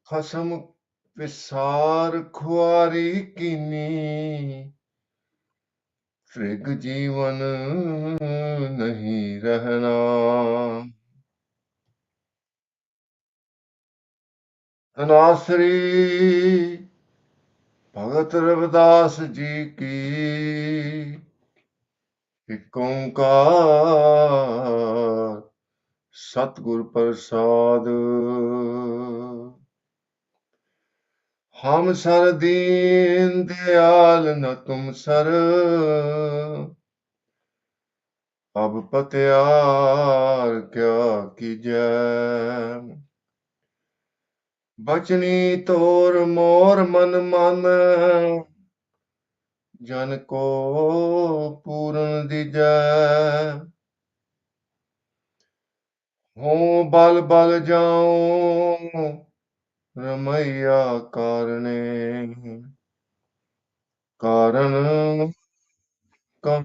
खसम विसार खुआरी कीनी, त्रिग जीवन नहीं रहना। तनासरी भगत रविदास जी की, एक ओंकार सतगुर प्रसाद। हम सर दीन दयाल न तुम सर, अब पत्यार क्या कीजै। बचनी तोर मोर मन मन, जन को पूरन दीजै। हूँ बल बल जाऊं रमैया कारणे, कारण का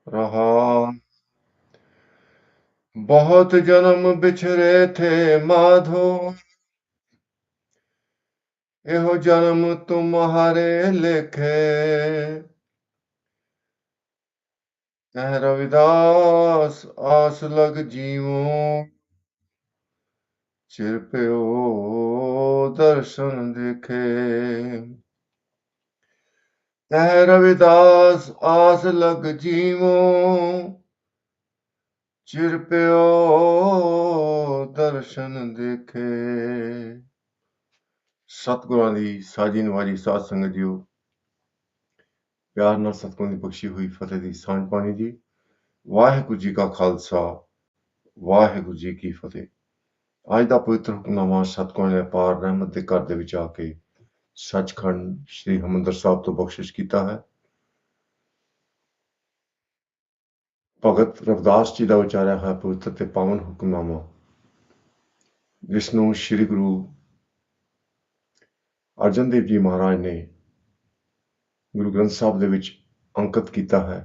रहा। बहुत जन्म बिछरे थे माधो, एहो जन्म तुम्हारे लेखे। कह रविदास आस लग जीवों, चिर प्यो दर्शन देखे। कह रविदास आस लग जीवों, चिर प्यो दर्शन देखे। सतगुਰਾਂ ਦੀ ਸਾਜੀ ਨਵਾਜੀ ਸਾਧ ਸੰਗਤ ਜੀਓ, ਪਿਆਰ ਨਾਲ ਸਤਿਗੁਰਾਂ ਦੀ ਬਖਸ਼ੀ ਹੋਈ ਫਤਿਹ ਦੀ ਸਾਂਝ ਪਾਣੀ ਜੀ। ਵਾਹਿਗੁਰੂ ਜੀ ਕਾ ਖਾਲਸਾ, ਵਾਹਿਗੁਰੂ ਜੀ ਕੀ ਫਤਿਹ। ਅੱਜ ਦਾ ਪਵਿੱਤਰ ਹੁਕਮਨਾਮਾ ਸਤਿਗੁਰਾਂ ਨੇ ਅਪਾਰ ਰਹਿਮਤ ਦੇ ਘਰ ਦੇ ਵਿੱਚ ਆ ਕੇ ਸੱਚਖੰਡ ਸ੍ਰੀ ਹਰਿਮੰਦਰ ਸਾਹਿਬ ਤੋਂ ਬਖਸ਼ਿਸ਼ ਕੀਤਾ ਹੈ। ਭਗਤ ਰਵਿਦਾਸ ਜੀ ਦਾ ਉਚਾਰਿਆ ਹੋਇਆ ਪਵਿੱਤਰ ਤੇ ਪਾਵਨ ਹੁਕਮਨਾਮਾ, ਜਿਸ ਨੂੰ ਸ੍ਰੀ ਗੁਰੂ ਅਰਜਨ ਦੇਵ ਜੀ ਮਹਾਰਾਜ ਨੇ ਗੁਰੂ ਗ੍ਰੰਥ ਸਾਹਿਬ ਦੇ ਵਿੱਚ ਅੰਕਿਤ ਕੀਤਾ ਹੈ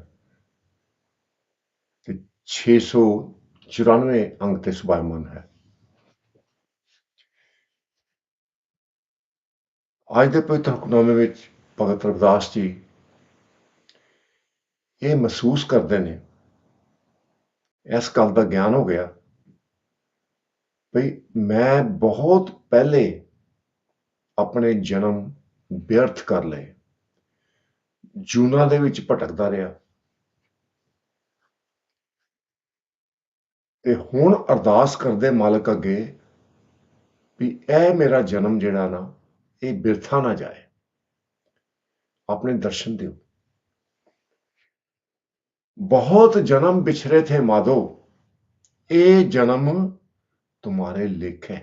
ਤੇ 694 ਅੰਕ ਤੇ ਸੁਭਾਇਮਾਨ ਹੈ। ਅੱਜ ਦੇ ਪਵਿੱਤਰ ਹੁਕਮਨਾਮੇ ਵਿੱਚ ਭਗਤ ਰਵਿਦਾਸ ਜੀ ਇਹ ਮਹਿਸੂਸ ਕਰਦੇ ਨੇ, ਇਸ ਗੱਲ ਦਾ ਗਿਆਨ ਹੋ ਗਿਆ ਭਈ ਮੈਂ ਬਹੁਤ ਪਹਿਲੇ ਆਪਣੇ ਜਨਮ ਵਿਅਰਥ ਕਰ ਲਏ, ਜੂਨਾਂ ਦੇ ਵਿੱਚ ਭਟਕਦਾ ਰਿਹਾ ਤੇ ਹੁਣ ਅਰਦਾਸ ਕਰਦੇ ਮਾਲਕ ਅੱਗੇ ਵੀ ਇਹ ਮੇਰਾ ਜਨਮ ਜਿਹੜਾ ਨਾ ਇਹ ਬਿਰਥਾ ਨਾ ਜਾਏ, ਆਪਣੇ ਦਰਸ਼ਨ ਦਿਓ। बहुत जन्म बिछरे थे माधो, ए जन्म तुम्हारे लेखे।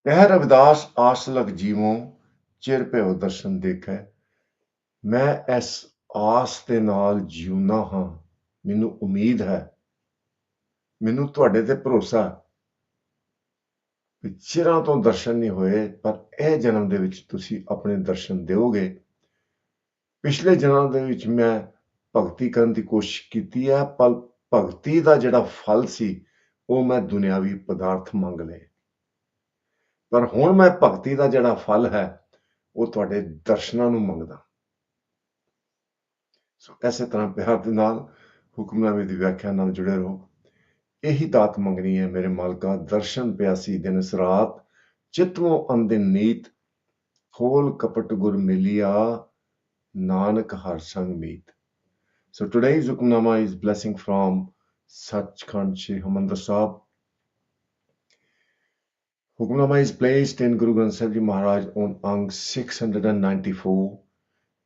कह रविदास आस लग जीवों, चिर ਭਇਓ दर्शन देखे। मैं इस आस ਦੇ ਨਾਲ ਜਿਉਣਾ ਹਾਂ, ਮੈਨੂੰ ਉਮੀਦ ਹੈ, ਮੈਨੂੰ ਤੁਹਾਡੇ ਤੇ ਭਰੋਸਾ ਹੈ। ਚਿਰਾਂ ਤੋਂ ਦਰਸ਼ਨ ਨਹੀਂ ਹੋਏ, ਪਰ ਇਹ ਜਨਮ ਦੇ ਵਿੱਚ ਤੁਸੀਂ ਆਪਣੇ ਦਰਸ਼ਨ ਦਿਓਗੇ। ਪਿਛਲੇ ਜਨਮ ਦੇ ਵਿੱਚ ਮੈਂ ਭਗਤੀ ਕਰਨ ਦੀ ਕੋਸ਼ਿਸ਼ ਕੀਤੀ ਹੈ, ਪਰ ਭਗਤੀ ਦਾ ਜਿਹੜਾ ਫਲ ਸੀ ਉਹ ਮੈਂ ਦੁਨਿਆਵੀ ਪਦਾਰਥ ਮੰਗ ਲਏ, ਪਰ ਹੁਣ ਮੈਂ ਭਗਤੀ ਦਾ ਜਿਹੜਾ ਫਲ ਹੈ ਉਹ ਤੁਹਾਡੇ ਦਰਸ਼ਨਾਂ ਨੂੰ ਮੰਗਦਾ। ਸੋ ਇਸੇ ਤਰ੍ਹਾਂ ਪਿਆਰ ਦੇ ਨਾਲ ਹੁਕਮਨਾਮੇ ਦੀ ਵਿਆਖਿਆ ਨਾਲ ਜੁੜੇ ਰਹੋ। ਇਹੀ ਦਾਤ ਮੰਗਣੀ ਹੈ ਮੇਰੇ ਮਾਲਕਾ, ਦਰਸ਼ਨ ਪਿਆਸੀ ਦਿਨ ਰਾਤ, ਚਿਤਵੋਂ ਅੰਦਿਨ ਨੀਤ, ਖੋਲ ਕਪਟ ਗੁਰ ਮਿਲਿਆ, ਨਾਨਕ ਹਰ ਸੰਗ ਮੀਤ। So today's Hukamnama is blessing from Sachkhand Shri Harmandir Sahib. Hukamnama is placed in Guru Granth Sahib Ji Maharaj on Ang 694.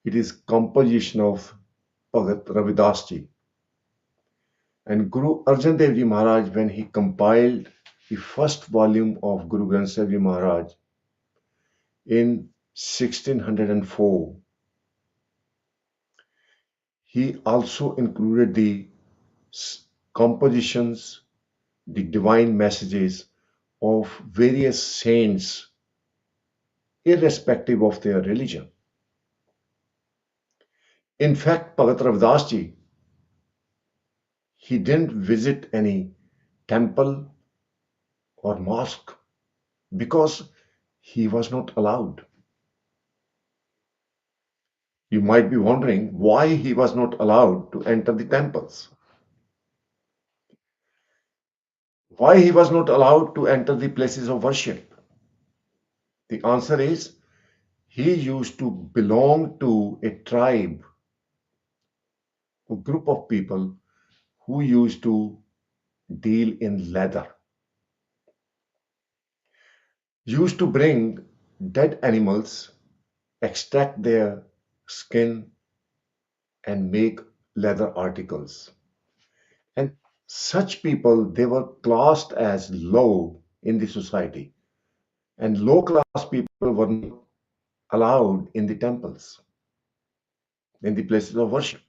It is composition of Bhagat Ravidas Ji. And Guru Arjan Dev Ji Maharaj, when he compiled the first volume of Guru Granth Sahib Ji Maharaj in 1604, he also included the compositions, the divine messages of various saints, irrespective of their religion. In fact, Bhagat Ravidas Ji, he didn't visit any temple, or mosque because he was not allowed. You might be wondering why he was not allowed to enter the temples, why he was not allowed to enter the places of worship. The answer is he used to belong to a tribe, a group of people who used to deal in leather, used to bring dead animals, extract their skin, and make leather articles. And such people, they were classed as low in the society. And low class people were not allowed in the temples, in the places of worship.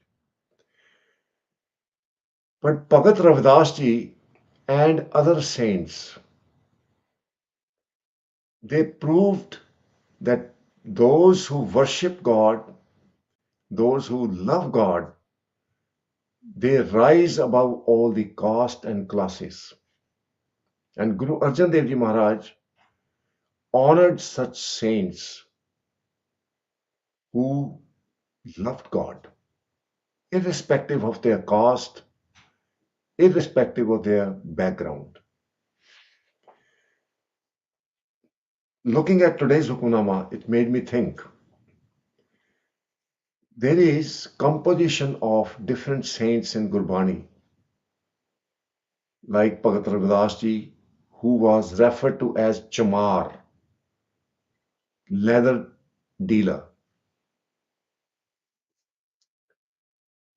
But Bhagat Ravidas ji and other saints, they proved that those who worship God, those who love God, they rise above all the caste and classes. And Guru Arjan Dev Ji Maharaj honored such saints who loved God, irrespective of their caste, irrespective of their background. Looking at today's Hukamnama, it made me think there is composition of different saints in Gurbani, like Bhagat Ravidas ji, who was referred to as Chamar, leather dealer.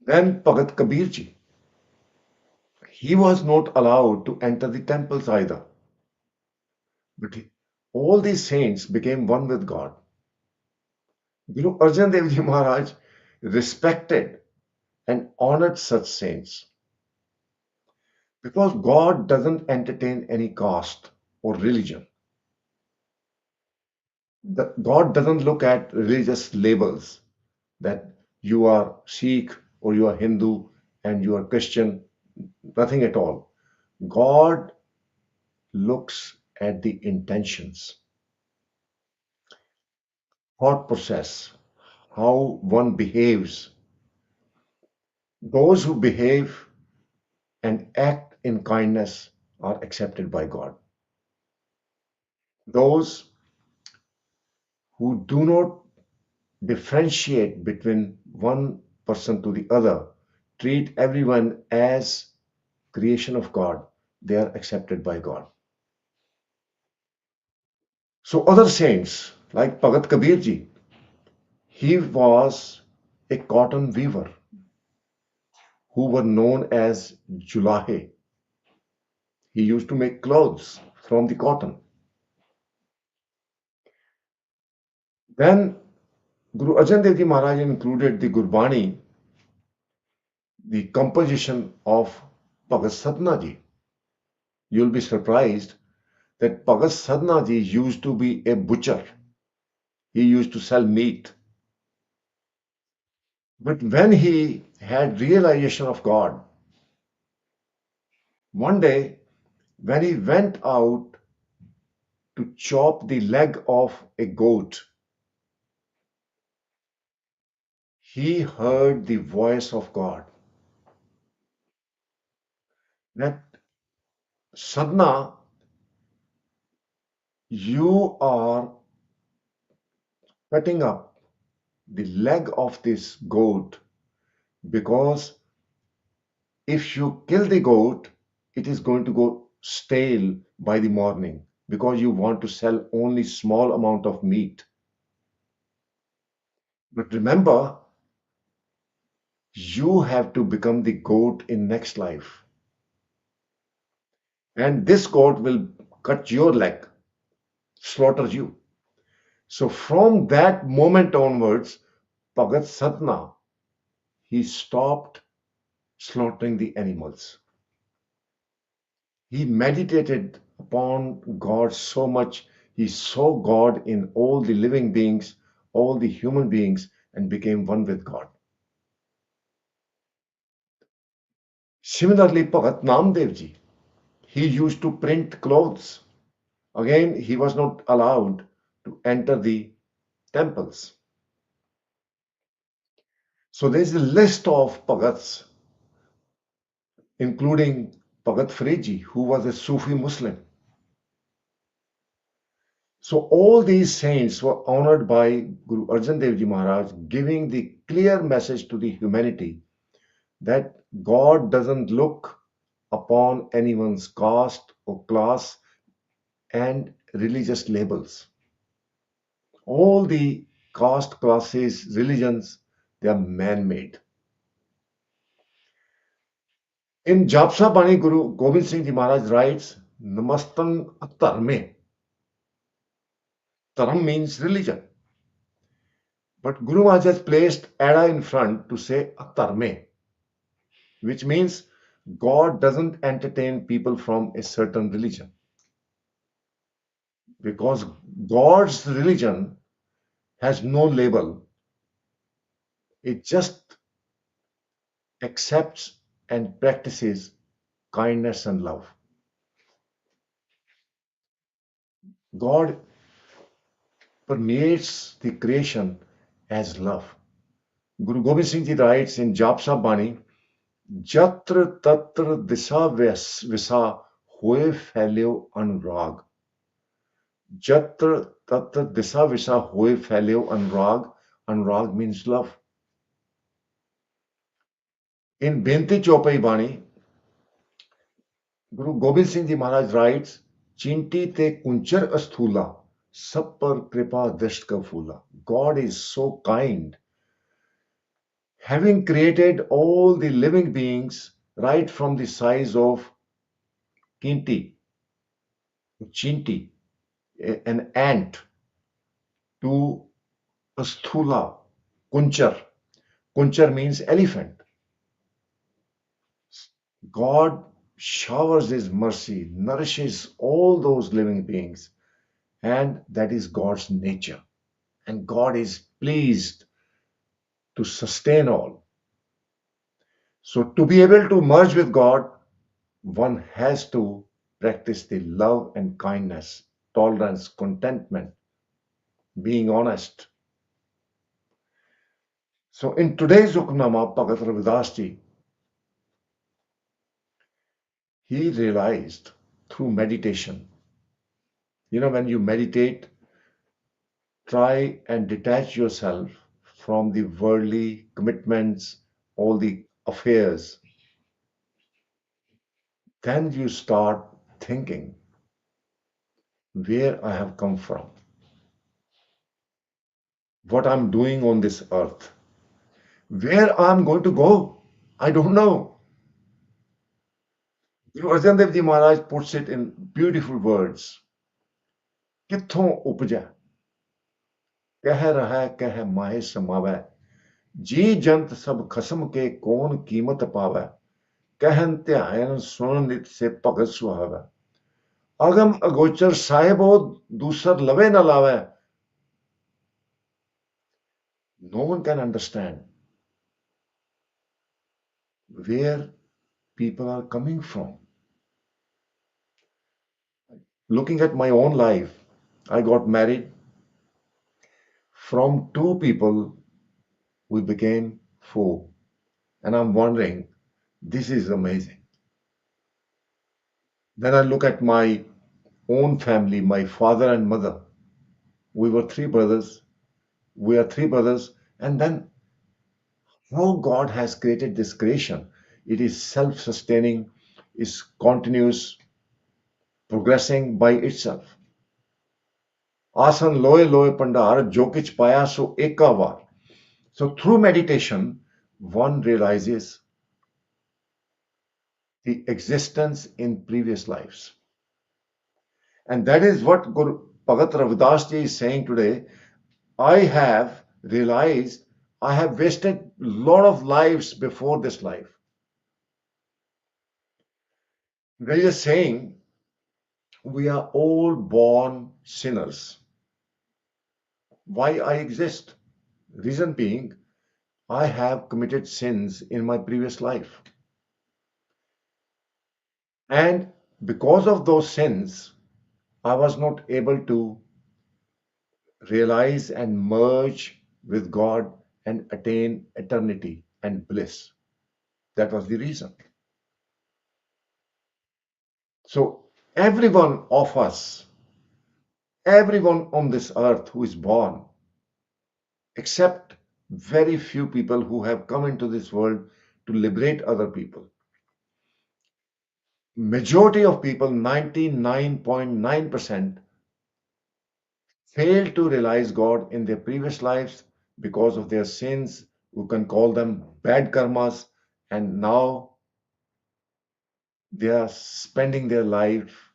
Then Bhagat Kabir ji, he was not allowed to enter the temples either. But all these saints became one with God. Guru Arjan Dev Ji Maharaj respected and honored such saints because God doesn't entertain any caste or religion. God doesn't look at religious labels that you are Sikh or you are Hindu and you are Christian, nothing at all. God looks at the intentions, thought process, how one behaves. Those who behave and act in kindness are accepted by God. Those who do not differentiate between one person to the other, treat everyone as creation of God, they are accepted by God. So other saints like Bhagat Kabir ji, he was a cotton weaver who were known as Julahe. He used to make clothes from the cotton. Then Guru Arjan Dev Ji Maharaj included the Gurbani, the composition of Bhagat Sadhna ji. You'll be surprised that Bhagat Sadhna ji used to be a butcher. He used to sell meat. But when he had realization of God, one day when he went out to chop the leg of a goat, he heard the voice of God. That Sadhna, you are cutting up the leg of this goat because if you kill the goat, it is going to go stale by the morning because you want to sell only small amount of meat. But remember, you have to become the goat in next life. And this goat will cut your leg, slaughter you. So from that moment onwards, Bhagat Sadhna, he stopped slaughtering the animals. He meditated upon God so much. He saw God in all the living beings, all the human beings, and became one with God. Similarly, Bhagat Namdev ji, He used to print clothes. Again, he was not allowed to enter the temples. So there's a list of Bhagats, including Bhagat Friji, who was a Sufi Muslim. So all these saints were honored by Guru Arjan Dev Ji Maharaj, giving the clear message to the humanity that God doesn't look upon anyone's caste or class and religious labels. All the caste, classes, religions, they are man-made. In Japsa Bani, Guru Gobind Singh Ji Maharaj writes, Namastang Dharme. Dharam means religion. But Guru Maharaj has placed Ada in front to say Dharme, which means God doesn't entertain people from a certain religion. Because God's religion has no label, it just accepts and practices kindness and love. God permeates the creation as love. Guru Gobind Singh Ji writes in Japsa Bani, Jatra Tatra Disa Visa Hoye Phaileo Anurag. Jatra Tatra Disa Visa Hoye Phaileo Anurag. Anurag means love. In Benti Chaupai Bani, Guru Gobind Singh Ji Maharaj writes, Chinti te kunchar asthula, sab par kripa drisht ka phula. God is so kind. Having created all the living beings right from the size of Kinti, Chinti, an ant, to asthula, kunchar. Kunchar means elephant. God showers His mercy, nourishes all those living beings, and that is God's nature. And God is pleased to sustain all. So, to be able to merge with God, one has to practice the love and kindness, tolerance, contentment, being honest. So, in today's Hukamnama, Bhagat Ravidas ji, he realized through meditation, when you meditate, try and detach yourself from the worldly commitments, all the affairs. Then you start thinking where I have come from, what I'm doing on this earth, where I'm going to go. I don't know. Guru Arjan Dev Ji Maharaj puts it in beautiful words. कित्थों उपजा कह रहा कह माहे समावै जी जंत सब खसम के कौन कीमत पावै कहन ध्यान सुन नित से भगत सुहावै अगम अगोचर साहिबो दूसर लवे न लावै. No one can understand where people are coming from. Looking at my own life, I got married. From two people, we became four. And I'm wondering, this is amazing. Then I look at my own family, my father and mother. We were three brothers. We are three brothers. And then how God has created this creation. It is self sustaining, is continuous, progressing by itself. Asan loe loe pandar jo kich paya so ekavar. So through meditation, one realizes the existence in previous lives. And that is what Guru Bhagat Ravidas ji is saying today. I have realized I have wasted a lot of lives before this life. There is a saying, we are all born sinners. Why I exist? Reason being, I have committed sins in my previous life. And Because of those sins, I was not able to realize and merge with God and attain eternity and bliss. That was the reason. So, every one of us, everyone on this earth who is born, except very few people who have come into this world to liberate other people, majority of people, 99.9%, fail to realize God in their previous lives because of their sins. We can call them bad karmas, and now they are spending their life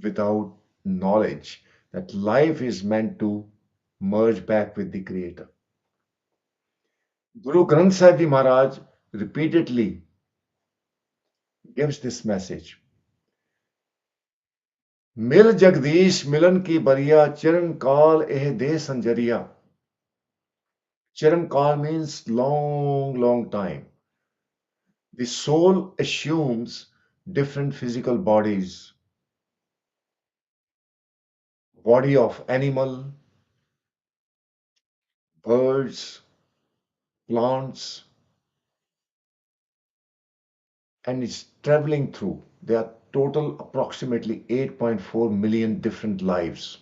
without knowledge that life is meant to merge back with the Creator. Guru Granth Sahib Ji Maharaj repeatedly gives this message. मिल जगदीश मिलन की बरिया चिरंकाल एह दे संजरिया. Chirankaal means long, long time. The soul assumes different physical bodies, body of animal, birds, plants, and is traveling through. There are total approximately 8.4 million different lives.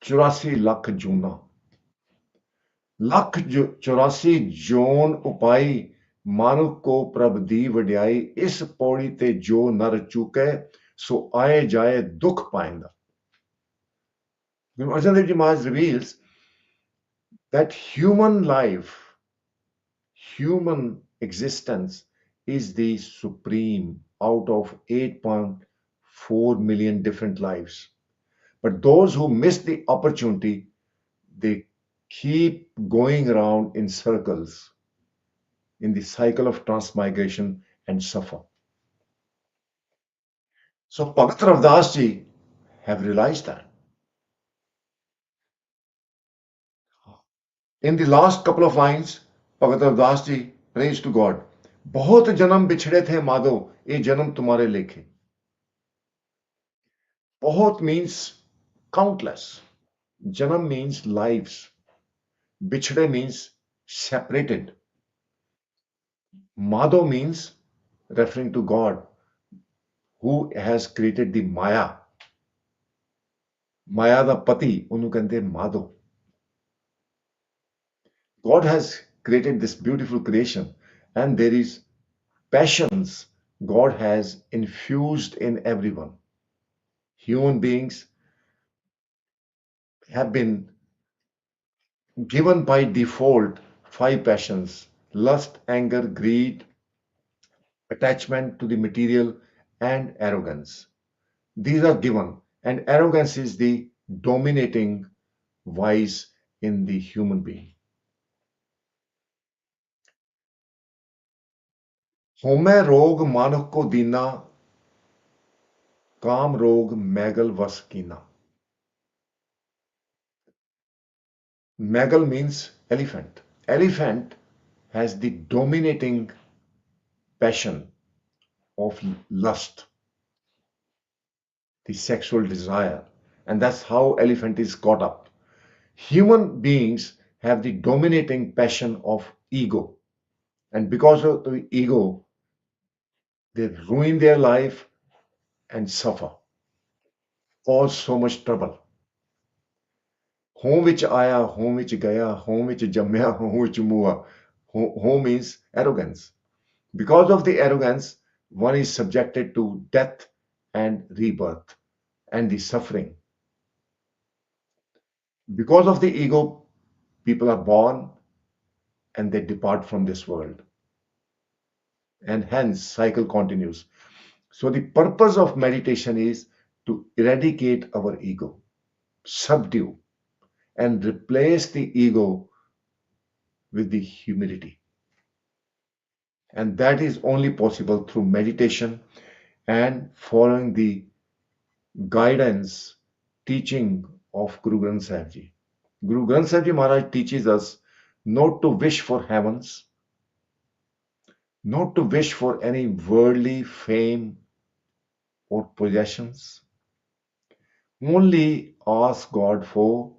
84 lakh ਜੂਨਾ. ਲੱਖ 84 ਜੋਨ ਉਪਾਈ ਮਾਨੁਖ ਕੋ ਪ੍ਰਭ ਦੀ ਵਡਿਆਈ ਇਸ ਪੌੜੀ ਤੇ ਜੋ ਨਰ ਚੁਕੈ ਸੋ ਆਏ ਜਾਏ ਦੁਖ ਪਾਇੰਦਾ. Arjan Dev Ji Maharaj reveals that human life, human existence is the supreme out of 8.4 million different lives. But those who miss the opportunity, they keep going around in circles in the cycle of transmigration and suffer. So Bhagat Ravdas ji have realized that. In the last couple of lines, Bhagat Ravdas ji prays to God. बहुत जन्म बिछड़े थे माधो ये जन्म तुम्हारे लेखे. बहुत means countless. Janam means lives. Bichhde means separated. Madho means referring to God who has created the Maya. Maya da pati, ਉਹਨੂੰ ਕਹਿੰਦੇ Madho. God has created this beautiful creation and there is passions God has infused in everyone. Human beings have been given by default five passions: lust, anger, greed, attachment to the material, and arrogance. These are given, and arrogance is the dominating vice in the human being. होमै रोग मानुख को दीना काम रोग McGill वस कीना. Magal means elephant. Elephant has the dominating passion of lust, the sexual desire, and that's how elephant is caught up. Human beings have the dominating passion of ego, and because of the ego, they ruin their life and suffer, cause so much trouble. Home which aya, home which gaya, home which jamya, home which mua. Home means arrogance. Because of the arrogance, one is subjected to death and rebirth and the suffering. Because of the ego, people are born and they depart from this world. And hence, cycle continues. So the purpose of meditation is to eradicate our ego, subdue, and replace the ego with the humility. And that is only possible through meditation and following the guidance, teaching of Guru Granth Sahib Ji. Guru Granth Sahib Ji Maharaj teaches us not to wish for heavens, not to wish for any worldly fame or possessions. Only ask God for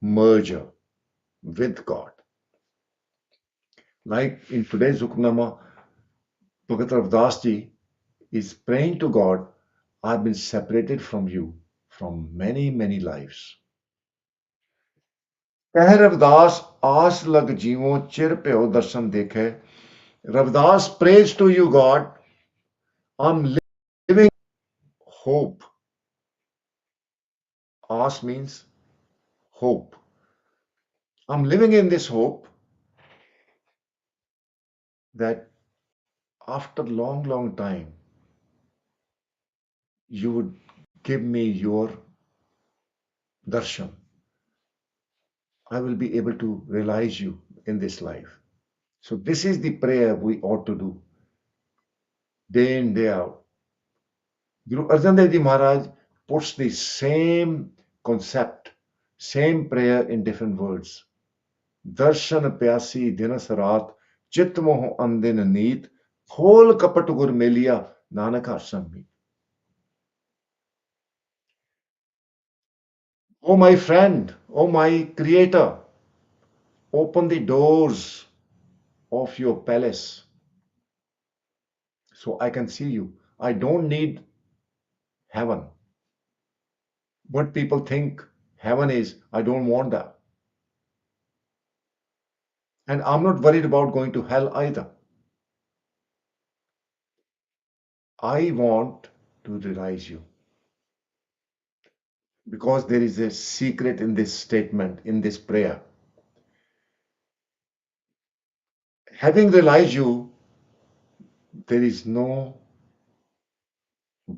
merger with God. Like in today's Hukamnama, Bhagat Ravdas ji is praying to God, I've been separated from you from many, many lives. कह रविदास आस लग जीवो चिर प्यो दर्शन देखे. Ravdas prays to you, God. I'm living hope. As means hope. I'm living in this hope that after long, long time, you would give me your darshan. I will be able to realize you in this life. So this is the prayer we ought to do day in, day out. Guru Arjan Dev Ji Maharaj puts the same concept, same prayer in different words. Darshan pyasi dinas raat, chit moh andin neet, khol kapat gur meliya, nanak arsam meet. Oh my friend, oh my creator, open the doors of your palace so I can see you. I don't need heaven. What people think heaven is, I don't want that. And I'm not worried about going to hell either. I want to realize you because there is a secret in this statement, in this prayer. Having realized you, there is no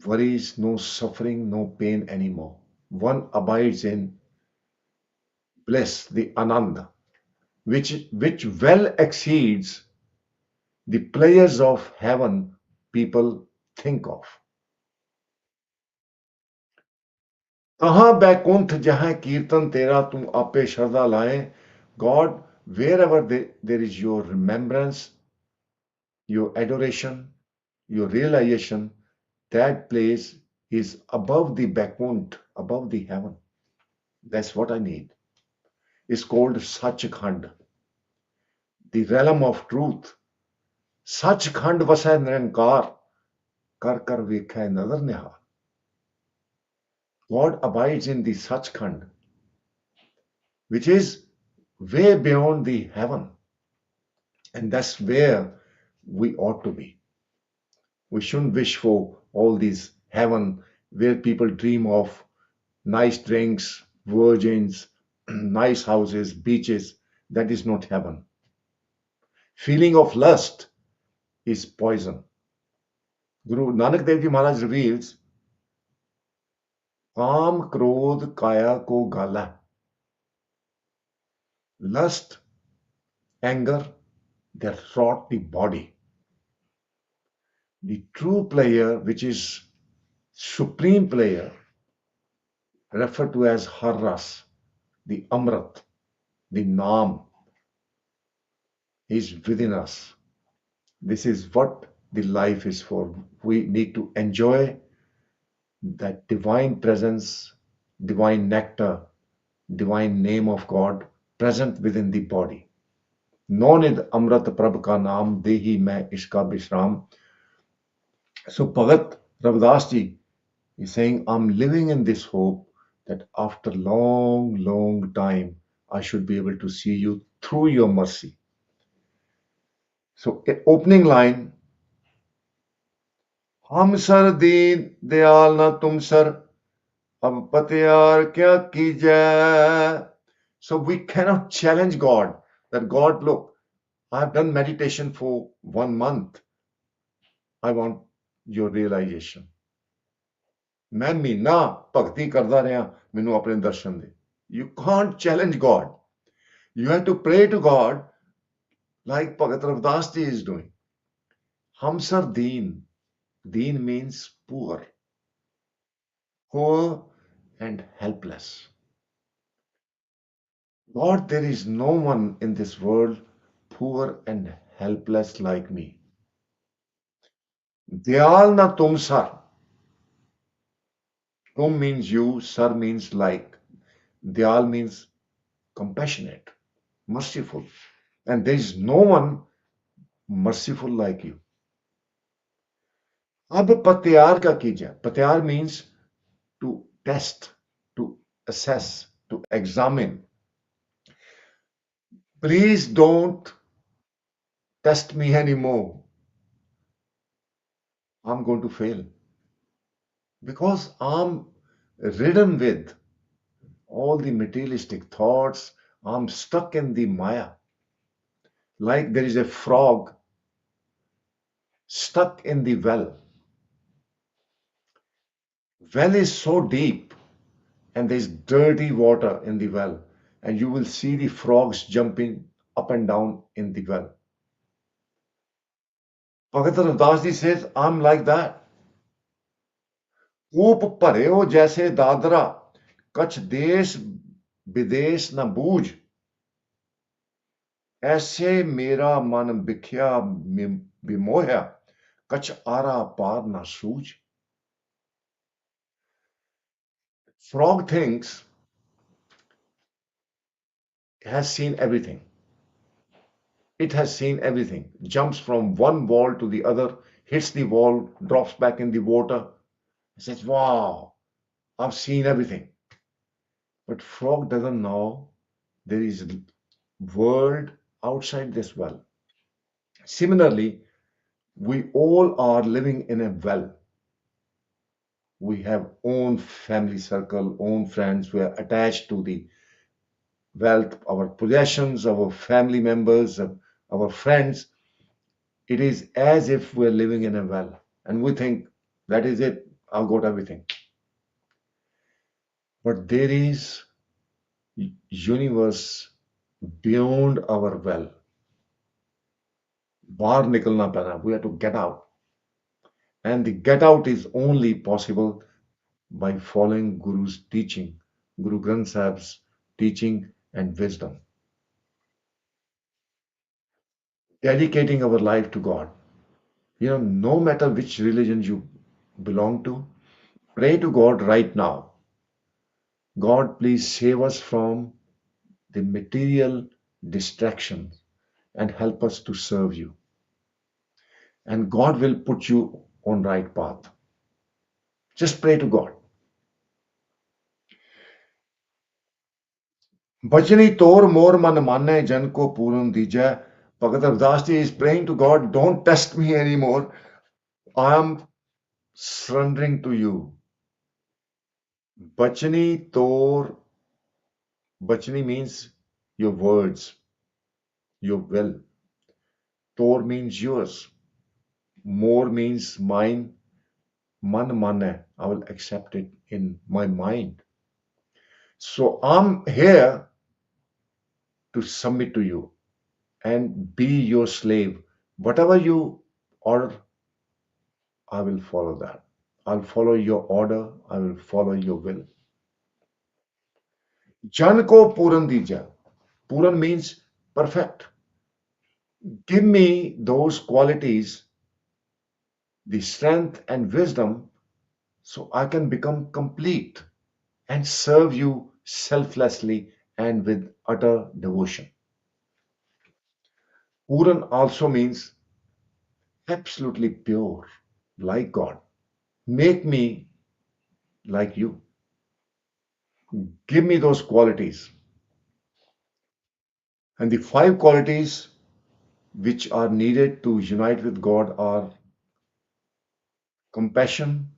worries, no suffering, no pain anymore. One abides in bliss, the Ananda, which well exceeds the pleasures of heaven people think of. कहाँ बैकुंठ जहाँ कीर्तन तेरा तुम आपे श्रद्धा लाए. God, wherever there is your remembrance, your adoration, your realization, that place is above the Vaikunt, above the heaven. That's what I need. It's called Sachkhand, the realm of truth. Sachkhand vasai niranकार, कर कर वेखै नजर निहार. God abides in the Sachkhand, which is way beyond the heaven. And that's where we ought to be. We shouldn't wish for all these heaven where people dream of nice drinks, virgins, nice houses, beaches. That is not heaven. Feeling of lust is poison. Guru Nanak Dev Ji Maharaj reveals, काम क्रोध काया को गाला. Lust, anger, that rot the body. The true player, which is supreme player, referred to as Harras, the Amrit, the Naam, is within us. This is what the life is for. We need to enjoy that divine presence, divine nectar, divine name of God present within the body. Nonid Amrit Prabh ka naam, dehi main iska bishram. So Bhagat Ravidas ji is saying, I'm living in this hope that after long, long time, I should be able to see you through your mercy. So, opening line, हम sir Deen Dayal ना तुम sir अब पतियार क्या कीजिए. So we cannot challenge God that God, look, I have done meditation for 1 month. I want your realization. मैं महीना भगती करदा रहा, मैनू अपने दर्शन दे. You can't challenge God. You have to pray to God like Bhagat Ravidas ji is doing. Hamsar Deen. Deen means poor and helpless. Lord, there is no one in this world poor and helpless like me. Dyal na tum sar. Tum means you, sar means like. Dyal means compassionate, merciful. And there is no one merciful like you. अब पत्यार का कीजिए. Patyar means to test, to assess, to examine. Please don't test me anymore. I'm going to fail because I'm ridden with all the materialistic thoughts. I'm stuck in the Maya. Like there is a frog stuck in the well. Well is so deep and there's dirty water in the well, and you will see the frogs jumping up and down in the well. Bhagat Ravdas ji says, I'm like that. कूप भरे हो जैसे दादरा कछ देश विदेश न बूझ ऐसे मेरा मन बिख्या विमोह्या कछ आरा पार न सूझ. Frog thinks has seen everything. It has seen everything. Jumps from one wall to the other, hits the wall, drops back in the water, says, wow, I've seen everything. But frog doesn't know there is a world outside this well. Similarly, we all are living in a well. We have own family circle, own friends. We are attached to the wealth, our possessions, our family members, our friends. It is as if we're living in a well and we think that is it, I've got everything. But there is universe beyond our well. बाहर निकलना पैना. We have to get out. And the get out is only possible by following Guru's teaching, Guru Granth Sahib's teaching and wisdom. Dedicating our life to God. No matter which religion you belong to, pray to God right now. God, please save us from the material distractions and help us to serve you. And God will put you on right path. Just pray to God. Bachani tor mor man mane jan ko puran dija. Bhagat Ravdas ji is praying to God, don't test me anymore. I am surrendering to you. Bachani tor, Bachani means your words, your will. Tor means yours. More means mine. Man mane, I will accept it in my mind. So I'm here to submit to you and be your slave. Whatever you order, I will follow that. I'll follow your order. I will follow your will. Jan ko puran dija. Puran means perfect. Give me those qualities, the strength and wisdom, so I can become complete and serve you selflessly and with utter devotion. Puran also means absolutely pure, like God. Make me like you. Give me those qualities. And the five qualities which are needed to unite with God are compassion,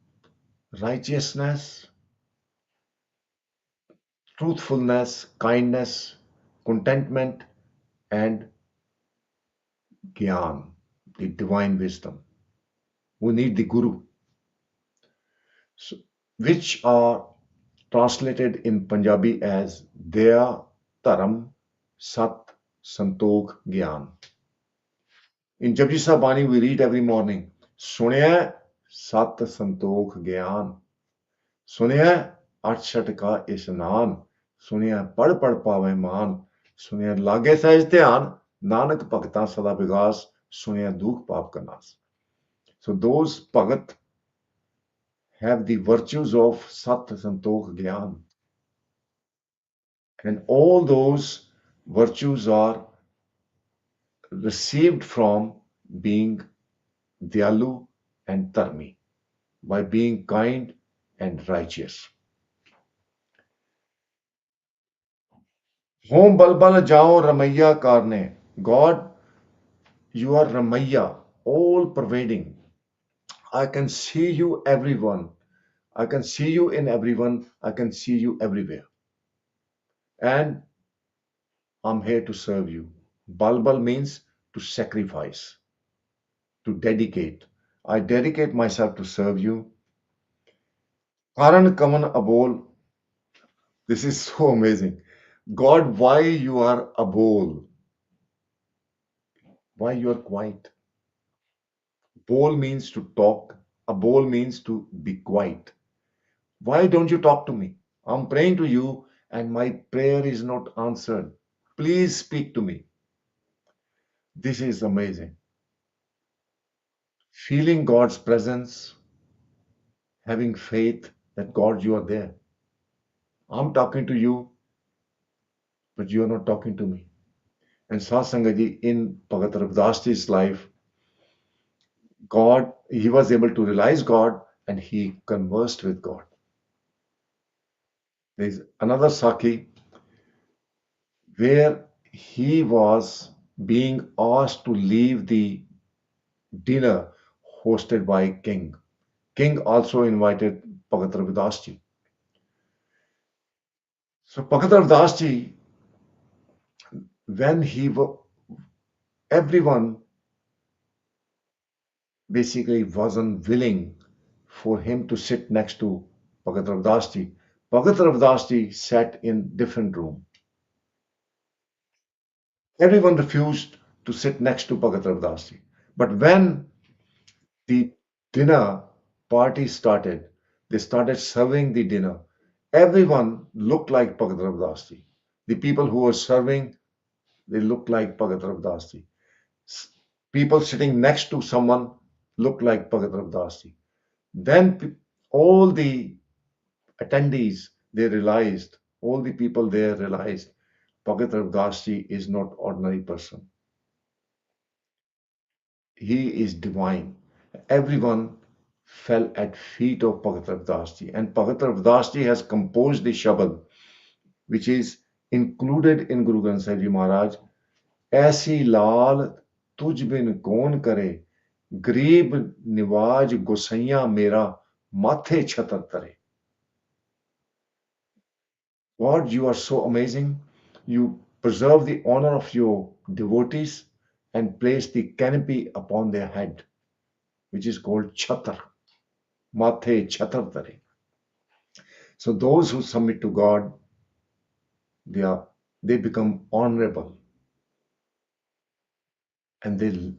righteousness, truthfulness, kindness, contentment, and Gyan, the divine wisdom. We need the Guru, so, which are translated in Punjabi as Daya, Dharam, Sat, Santokh, Gyan. In Japji Sahib Bani, we read every morning, Sunya Sat Santokh Gyan. सुनिया अठसठ का इशनान सुनिया पढ़ पढ़ पावे मान सुनिया लागे सहज ध्यान नानक भगतां सदा विगास सुनिया दुख पाप का नाश. So those Bhagat have the virtues of Sat Santokh Gyan. And all those virtues are received from being Dyalu and Dharmi, by being kind and righteous. Home balbal jao ramaya karne. God, you are ramaya, all pervading. I can see you everyone. I can see you in everyone. I can see you everywhere. And I'm here to serve you. Balbal means to sacrifice, to dedicate. I dedicate myself to serve you. Karan Kaman Abol. This is so amazing. God, why you are Abol? Why you are quiet? Bol means to talk. Abol means to be quiet. Why don't you talk to me? I'm praying to you and my prayer is not answered. Please speak to me. This is amazing. Feeling God's presence, having faith that God, you are there. I'm talking to you, but you are not talking to me. And Satsangaji, in Bhagat Ravidas Ji's life, God, he was able to realize God and he conversed with God. There's another Sakhi where he was being asked to leave the dinner hosted by King. King also invited Bhagat Ravidas Ji. So Bhagat Ravidas Ji, when everyone basically wasn't willing for him to sit next to Bhagat Ravidas Ji. Bhagat Ravidas Ji sat in different room. Everyone refused to sit next to Bhagat Ravidas Ji. But when the dinner party started, they started serving the dinner. Everyone looked like Bhagat Ravidas Ji. The people who were serving, they looked like Bhagat Ravidas Ji. People sitting next to someone looked like Bhagat Ravidas Ji. Then all the attendees, they realized, all the people there realized, Bhagat Ravidas Ji is not ordinary person. He is divine. Everyone fell at feet of Bhagat Ravidas Ji, and Bhagat Ravidas Ji has composed the Shabad, which is included in Guru Granth Sahib Ji Maharaj. ऐसी लाल तुझ बिन कौन करे गरीब निवाज गोसैया मेरा माथे छतर तरे. God, you are so amazing. You preserve the honor of your devotees and place the canopy upon their head, which is called Chatar. Mathe Chatar Tare. So those who submit to God, they become honorable and they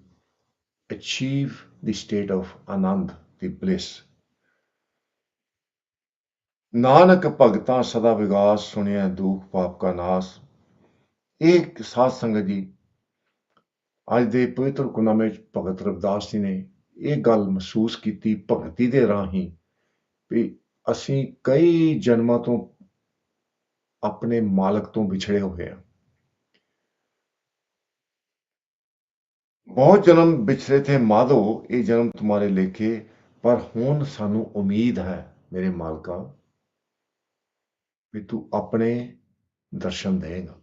achieve the state of Anand, the bliss. Nanak भगता सदा Vegas सुनिया दुख पाप का नाश. एक साध संगत जी ਅੱਜ ਦੇ ਪਵਿੱਤਰ ਹੁਕਮਨਾਮੇ ਵਿੱਚ ਭਗਤ ਰਵਿਦਾਸ ਜੀ ਨੇ ਇਹ ਗੱਲ ਮਹਿਸੂਸ ਕੀਤੀ ਭਗਤੀ ਦੇ ਰਾਹੀਂ ਵੀ ਅਸੀਂ ਕਈ ਜਨਮਾਂ ਤੋਂ ਆਪਣੇ ਮਾਲਕ ਤੋਂ ਵਿਛੜੇ ਹੋਏ ਹਾਂ. ਬਹੁਤ ਜਨਮ ਵਿਛੜੇ ਥੇ ਮਾਧੋ ਇਹ ਜਨਮ ਤੁਮਾਰੇ ਲੇਖੇ ਪਰ ਹੁਣ ਸਾਨੂੰ ਉਮੀਦ ਹੈ ਮੇਰੇ ਮਾਲਕਾ ਵੀ ਤੂੰ ਆਪਣੇ ਦਰਸ਼ਨ ਦੇਗਾ.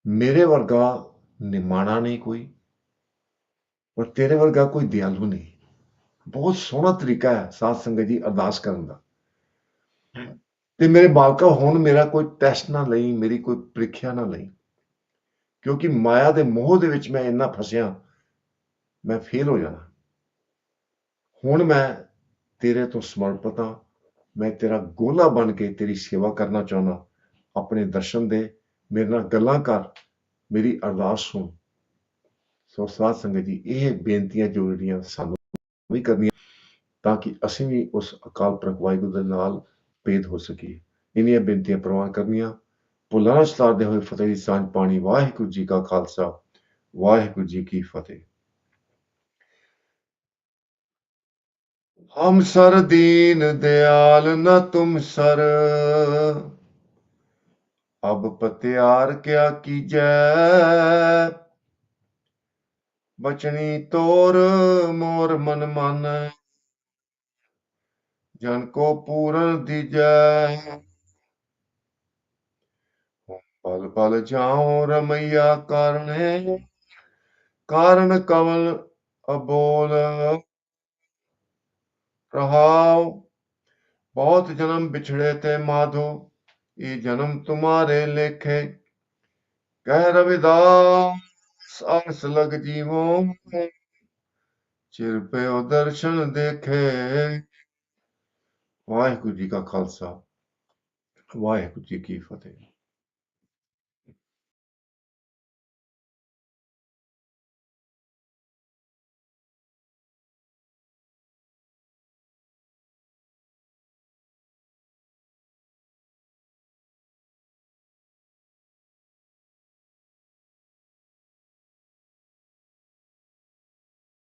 ਮੇਰੇ ਵਰਗਾ ਨਿਮਾਣਾ ਨਹੀਂ ਕੋਈ ਔਰ ਤੇਰੇ ਵਰਗਾ ਕੋਈ ਦਿਆਲੂ ਨਹੀਂ. ਬਹੁਤ ਸੋਹਣਾ ਤਰੀਕਾ ਹੈ ਸਾਧ ਸੰਗਤ ਜੀ ਅਰਦਾਸ ਕਰਨ ਦਾ. ਤੇ ਮੇਰੇ ਮਾਲਕਾ ਹੁਣ ਮੇਰਾ ਕੋਈ ਟੈਸਟ ਨਾ ਲਈ, ਮੇਰੀ ਕੋਈ ਪ੍ਰੀਖਿਆ ਨਾ ਲਈ, ਕਿਉਂਕਿ ਮਾਇਆ ਦੇ ਮੋਹ ਦੇ ਵਿੱਚ ਮੈਂ ਇੰਨਾ ਫਸਿਆ, ਮੈਂ ਫੇਲ ਹੋ ਜਾਣਾ. ਹੁਣ ਮੈਂ ਤੇਰੇ ਤੋਂ ਸਮਰਪਿਤ ਹਾਂ. ਮੈਂ ਤੇਰਾ ਗੋਲਾ ਬਣ ਕੇ ਤੇਰੀ ਸੇਵਾ ਕਰਨਾ ਚਾਹੁੰਦਾ. ਆਪਣੇ ਦਰਸ਼ਨ ਦੇ, ਮੇਰੇ ਨਾਲ ਗੱਲਾਂ ਕਰ, ਮੇਰੀ ਅਰਦਾਸ ਸੁਣ. ਸੋ ਸਾਧ ਸੰਗਤ ਜੀ ਇਹ ਬੇਨਤੀਆਂ ਜੋ ਜਿਹੜੀਆਂ ਸਾਨੂੰ ਵੀ ਕਰਨੀਆਂ ਤਾਂ ਕਿ ਅਸੀਂ ਵੀ ਉਸ ਅਕਾਲ ਪੁਰਖ ਵਾਹਿਗੁਰੂ ਦੇ ਨਾਲ ਭੇਦ ਹੋ ਸਕੀਏ. ਇੰਨੀਆਂ ਬੇਨਤੀਆਂ ਪ੍ਰਵਾਨ ਕਰਨੀਆਂ. ਭੁੱਲਾਂ ਨਾਲ ਸਤਾਰਦੇ ਹੋਏ ਫਤਿਹ ਦੀ ਸਾਂਝ ਪਾਣੀ. ਵਾਹਿਗੁਰੂ ਜੀ ਕਾ ਖਾਲਸਾ, ਵਾਹਿਗੁਰੂ ਜੀ ਕੀ ਫਤਿਹ. हम सर दीन दयाल न तुम सर, अब पत्यार क्या कीजै, बचनी तोर मोर मन मानै, जन को पूरन दीजै। पल पल जाओ रमैया कारणे, कारण कवल अबोल रहाओ। बहुत जन्म बिछड़े थे माधो, ये जन्म तुम्हारे लेखे, कह रविदास आस लग जीवो, चिर पे ओ दर्शन देखे। ਵਾਹਿਗੁਰੂ ਜੀ ਕਾ ਖਾਲਸਾ, ਵਾਹਿਗੁਰੂ ਜੀ ਕੀ ਫਤਿਹ।